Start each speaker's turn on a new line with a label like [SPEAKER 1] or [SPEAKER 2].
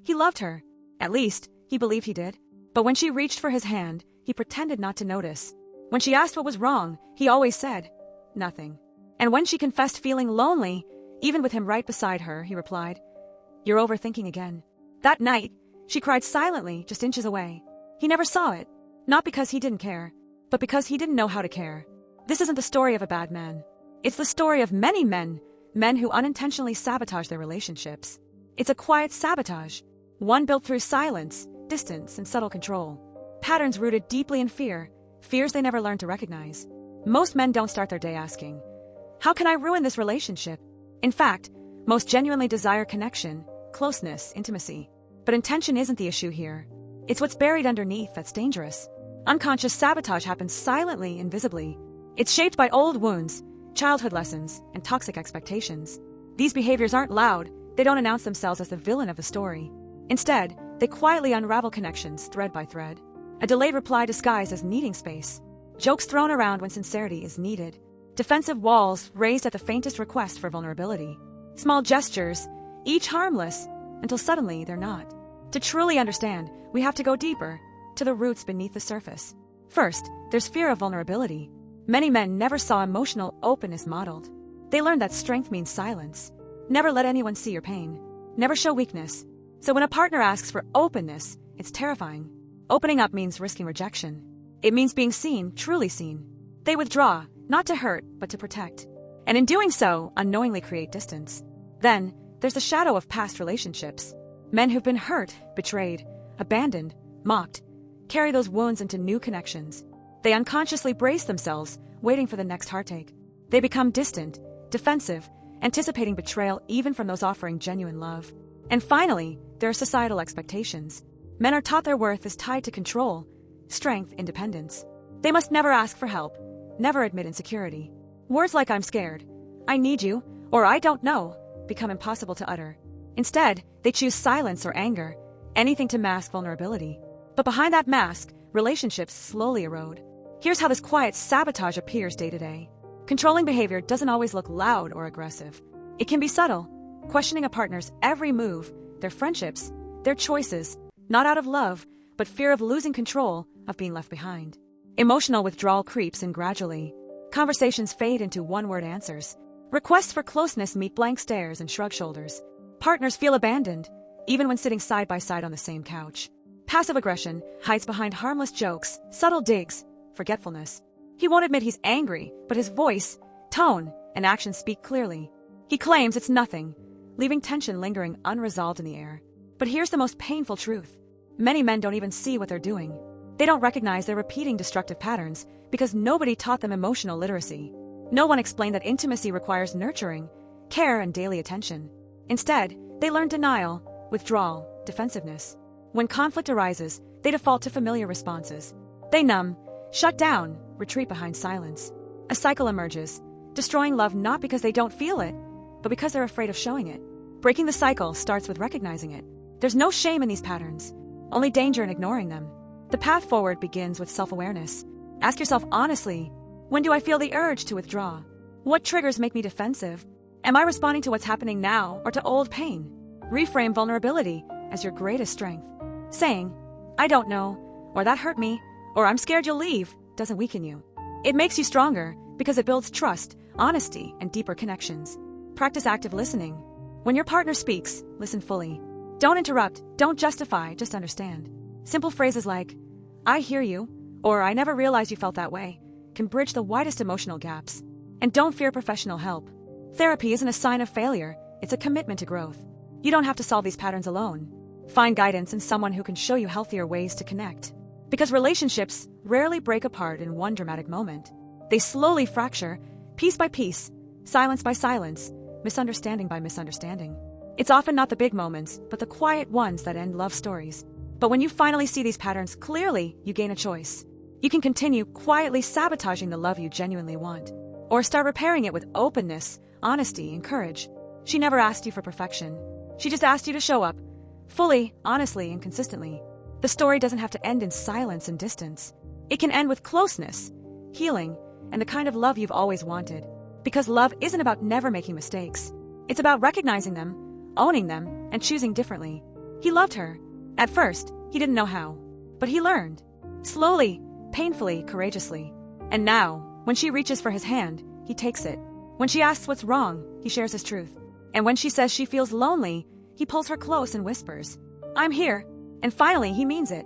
[SPEAKER 1] He loved her. At least, he believed he did. But when she reached for his hand, he pretended not to notice. When she asked what was wrong, he always said, nothing. And when she confessed feeling lonely, even with him right beside her, he replied, "You're overthinking again." That night, she cried silently, just inches away. He never saw it, not because he didn't care, but because he didn't know how to care. This isn't the story of a bad man. It's the story of many men who unintentionally sabotage their relationships. It's a quiet sabotage, one built through silence, distance, and subtle control. Patterns rooted deeply in fear, fears they never learned to recognize. Most men don't start their day asking, "How can I ruin this relationship?" In fact, most genuinely desire connection, closeness, intimacy. But intention isn't the issue here. It's what's buried underneath that's dangerous. Unconscious sabotage happens silently, invisibly. It's shaped by old wounds, childhood lessons, and toxic expectations. These behaviors aren't loud. They don't announce themselves as the villain of the story. Instead, they quietly unravel connections thread by thread. A delayed reply disguised as needing space. Jokes thrown around when sincerity is needed. Defensive walls raised at the faintest request for vulnerability. Small gestures, each harmless, until suddenly they're not. To truly understand, we have to go deeper, to the roots beneath the surface. First, there's fear of vulnerability. Many men never saw emotional openness modeled. They learned that strength means silence. Never let anyone see your pain. Never show weakness. So when a partner asks for openness, it's terrifying. Opening up means risking rejection. It means being seen, truly seen. They withdraw, not to hurt, but to protect. And in doing so, unknowingly create distance. Then, there's the shadow of past relationships. Men who've been hurt, betrayed, abandoned, mocked, carry those wounds into new connections. They unconsciously brace themselves, waiting for the next heartache. They become distant, defensive, anticipating betrayal even from those offering genuine love. And finally, there are societal expectations. Men are taught their worth is tied to control, strength, independence. They must never ask for help, never admit insecurity. Words like "I'm scared," "I need you," or "I don't know" become impossible to utter. Instead, they choose silence or anger, anything to mask vulnerability. But behind that mask, relationships slowly erode. Here's how this quiet sabotage appears day to day. Controlling behavior doesn't always look loud or aggressive. It can be subtle, questioning a partner's every move, their friendships, their choices, not out of love, but fear of losing control, of being left behind. Emotional withdrawal creeps in gradually. Conversations fade into one-word answers. Requests for closeness meet blank stares and shrug shoulders. Partners feel abandoned, even when sitting side by side on the same couch. Passive aggression hides behind harmless jokes, subtle digs, forgetfulness. He won't admit he's angry, but his voice, tone, and actions speak clearly. He claims it's nothing, leaving tension lingering unresolved in the air. But here's the most painful truth. Many men don't even see what they're doing. They don't recognize they're repeating destructive patterns because nobody taught them emotional literacy. No one explained that intimacy requires nurturing, care, and daily attention. Instead, they learn denial, withdrawal, defensiveness. When conflict arises, they default to familiar responses. They numb, shut down, retreat behind silence. A cycle emerges, destroying love not because they don't feel it, but because they're afraid of showing it. Breaking the cycle starts with recognizing it. There's no shame in these patterns, only danger in ignoring them. The path forward begins with self-awareness. Ask yourself honestly, when do I feel the urge to withdraw? What triggers make me defensive? Am I responding to what's happening now or to old pain? Reframe vulnerability as your greatest strength. Saying, "I don't know," or "that hurt me," or "I'm scared you'll leave," doesn't weaken you. It makes you stronger because it builds trust, honesty, and deeper connections. Practice active listening. When your partner speaks, listen fully. Don't interrupt, don't justify, just understand. Simple phrases like, "I hear you," or "I never realized you felt that way," can bridge the widest emotional gaps. And don't fear professional help. Therapy isn't a sign of failure, it's a commitment to growth. You don't have to solve these patterns alone. Find guidance in someone who can show you healthier ways to connect. Because relationships rarely break apart in one dramatic moment. They slowly fracture, piece by piece, silence by silence, misunderstanding by misunderstanding. It's often not the big moments, but the quiet ones that end love stories. But when you finally see these patterns clearly, you gain a choice. You can continue quietly sabotaging the love you genuinely want, or start repairing it with openness, honesty, and courage. She never asked you for perfection. She just asked you to show up, fully, honestly, and consistently. The story doesn't have to end in silence and distance. It can end with closeness, healing, and the kind of love you've always wanted. Because love isn't about never making mistakes. It's about recognizing them, owning them, and choosing differently. He loved her. At first, he didn't know how. But he learned. Slowly, painfully, courageously. And now, when she reaches for his hand, he takes it. When she asks what's wrong, he shares his truth. And when she says she feels lonely, he pulls her close and whispers, "I'm here." And finally, he means it.